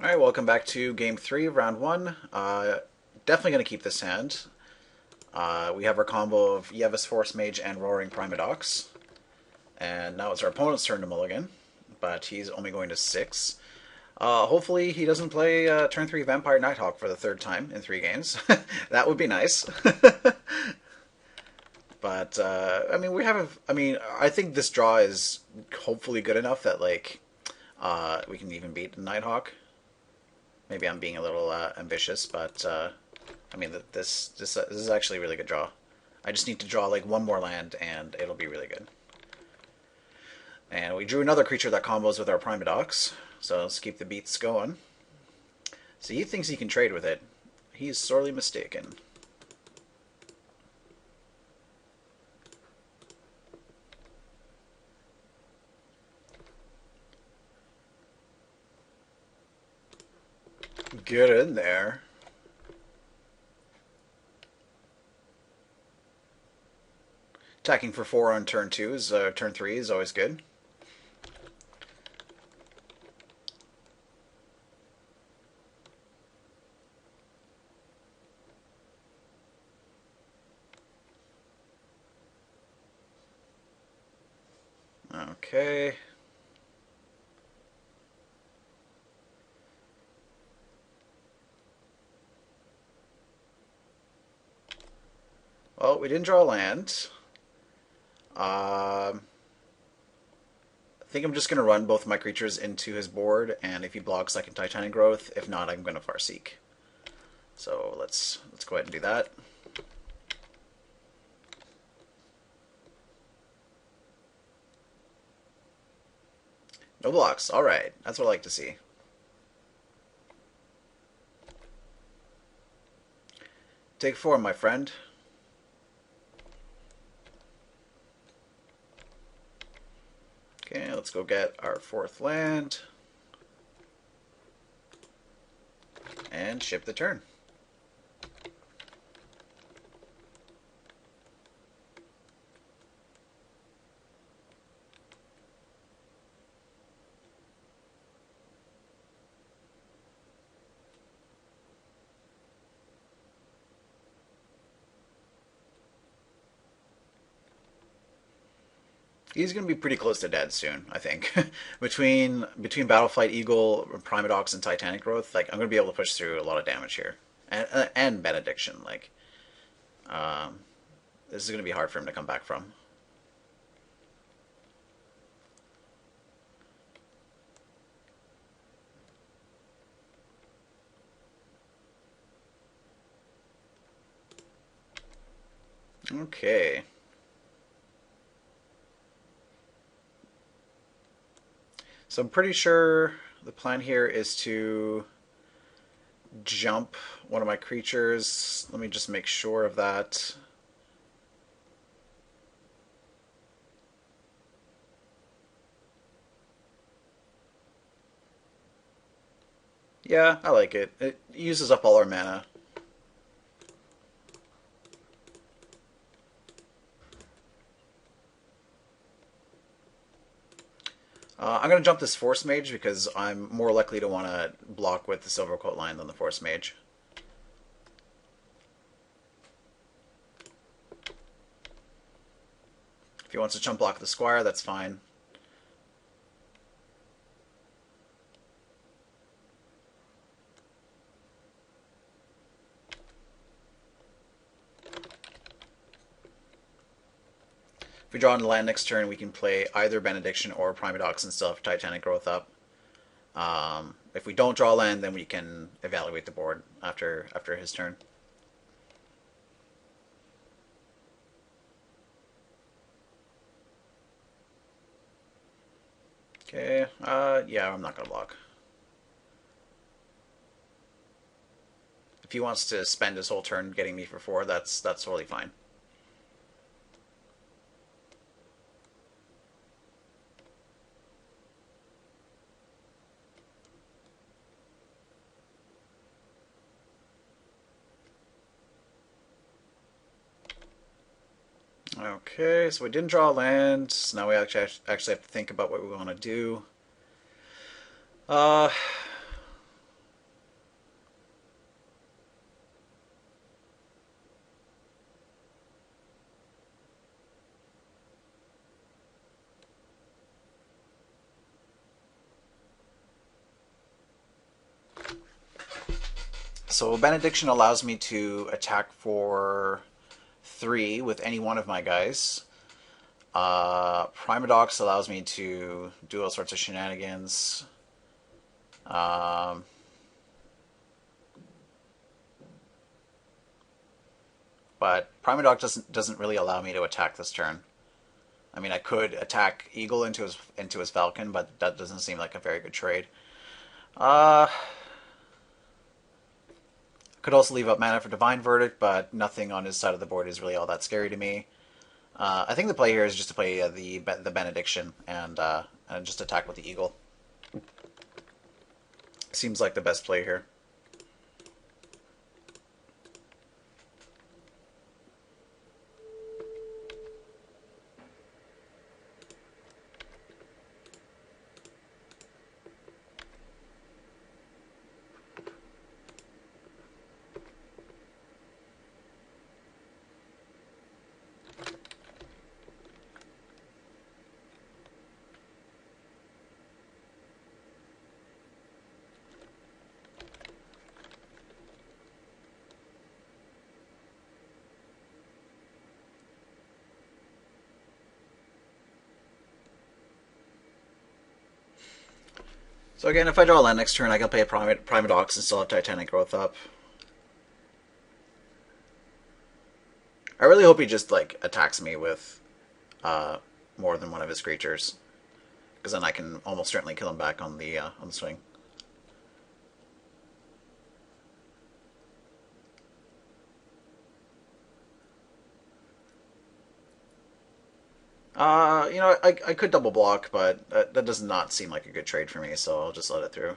Alright, welcome back to game 3 of round 1. Definitely going to keep this hand. We have our combo of Yevis Force Mage and Roaring Primadox. And now it's our opponent's turn to mulligan, but he's only going to 6. Hopefully he doesn't play turn 3 Vampire Nighthawk for the third time in 3 games. That would be nice. But, I think this draw is hopefully good enough that, we can even beat Nighthawk. Maybe I'm being a little ambitious, but this is actually a really good draw. I just need to draw like one more land, and it'll be really good. And we drew another creature that combos with our Primadox, so let's keep the beats going. So he thinks he can trade with it. He's sorely mistaken. Get in there. Attacking for 4 on turn 2 is turn 3 is always good. Okay. Well, we didn't draw land. I think I'm just going to run both my creatures into his board, and if he blocks, I can Titanic Growth. If not, I'm going to Farseek. So let's go ahead and do that. No blocks. All right. That's what I like to see. Take 4, my friend. Okay, let's go get our 4th land. And ship the turn. He's going to be pretty close to dead soon, I think. between Battleflight Eagle, Primadox, and Titanic Growth, I'm going to be able to push through a lot of damage here, and Benediction. This is going to be hard for him to come back from. Okay. So I'm pretty sure the plan here is to jump one of my creatures. Let me just make sure of that. Yeah, I like it. It uses up all our mana. I'm going to jump this Force Mage because I'm more likely to want to block with the Silvercoat line than the Force Mage. If he wants to jump block the Squire, that's fine. If we draw on land next turn, we can play either Benediction or Primadox and still have Titanic Growth up. If we don't draw land, then we can evaluate the board after his turn. Okay, yeah, I'm not going to block. If he wants to spend his whole turn getting me for 4, that's totally fine. Okay, so we didn't draw land. So now we actually have to think about what we want to do. So Benediction allows me to attack for 3 with any one of my guys. Primadox allows me to do all sorts of shenanigans. Um, but Primadox doesn't really allow me to attack this turn. I mean, I could attack Eagle into his Falcon, but that doesn't seem like a very good trade. Uh, could also leave up mana for Divine Verdict, but nothing on his side of the board is really all that scary to me. I think the play here is just to play the Benediction and just attack with the Eagle. Seems like the best play here. So again, if I draw land next turn, I can play a Primadox and still have Titanic Growth up. I really hope he just like attacks me with more than one of his creatures, because then I can almost certainly kill him back on the swing. I could double block, but that does not seem like a good trade for me, so I'll just let it through.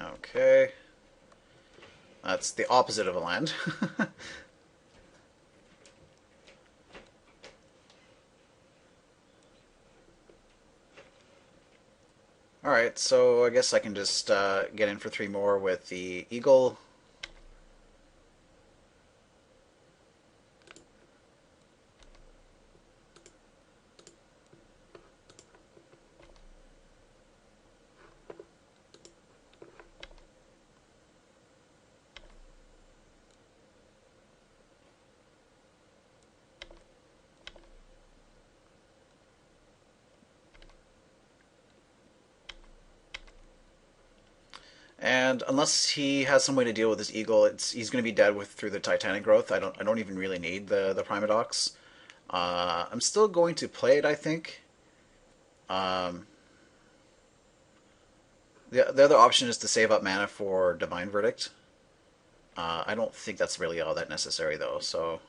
Okay. That's the opposite of a land. Alright, so I guess I can just get in for 3 more with the Eagle. And unless he has some way to deal with this Eagle, he's going to be dead through the Titanic Growth. I don't even really need the Primadox. I'm still going to play it, I think. Um, the other option is to save up mana for Divine Verdict. I don't think that's really all that necessary, though, so...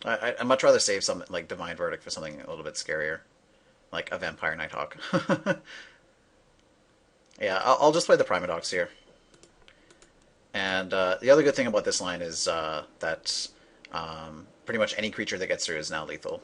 I'd much rather save something like Divine Verdict for something a little bit scarier, like a Vampire Nighthawk. Yeah, I'll just play the Primadox here. And the other good thing about this line is that pretty much any creature that gets through is now lethal.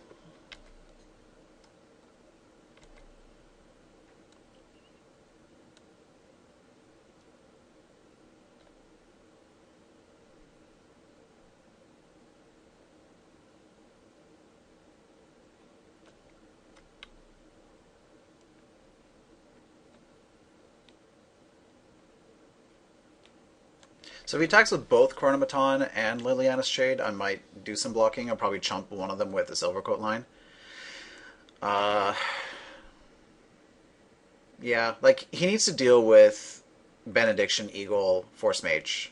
So if he attacks with both Chronomaton and Liliana's Shade, I might do some blocking. I'll probably chump one of them with the Silvercoat line. Yeah, like, he needs to deal with Benediction, Eagle, Force Mage.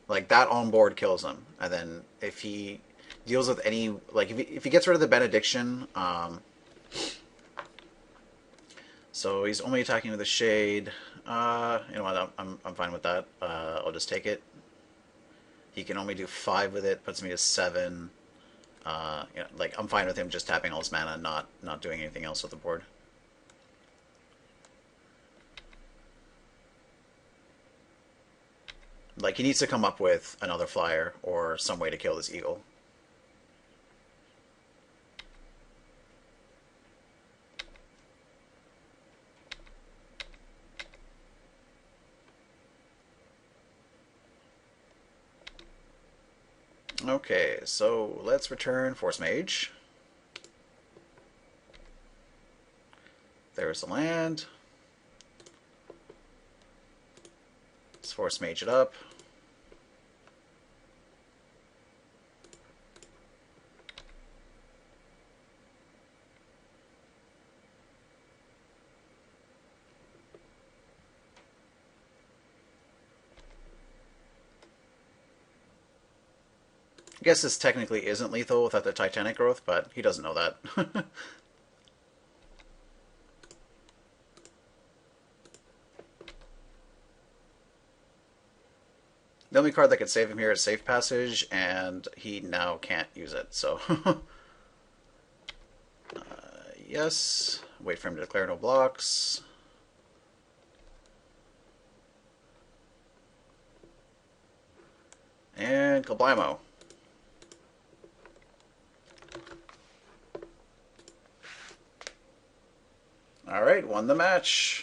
Like, that on board kills him. And then if he deals with any... Like, if he gets rid of the Benediction... so he's only attacking with the Shade. You know what, I'm fine with that. I'll just take it. He can only do 5 with it, puts me to 7. Like, I'm fine with him just tapping all his mana and not doing anything else with the board. Like, he needs to come up with another flyer or some way to kill this Eagle. Okay, so let's return Force Mage. There's the land. Let's Force Mage it up. I guess this technically isn't lethal without the Titanic growth, but he doesn't know that. The only card that could save him here is Safe Passage, and he now can't use it, so... yes. Wait for him to declare no blocks. And Kablamo. Alright, won the match.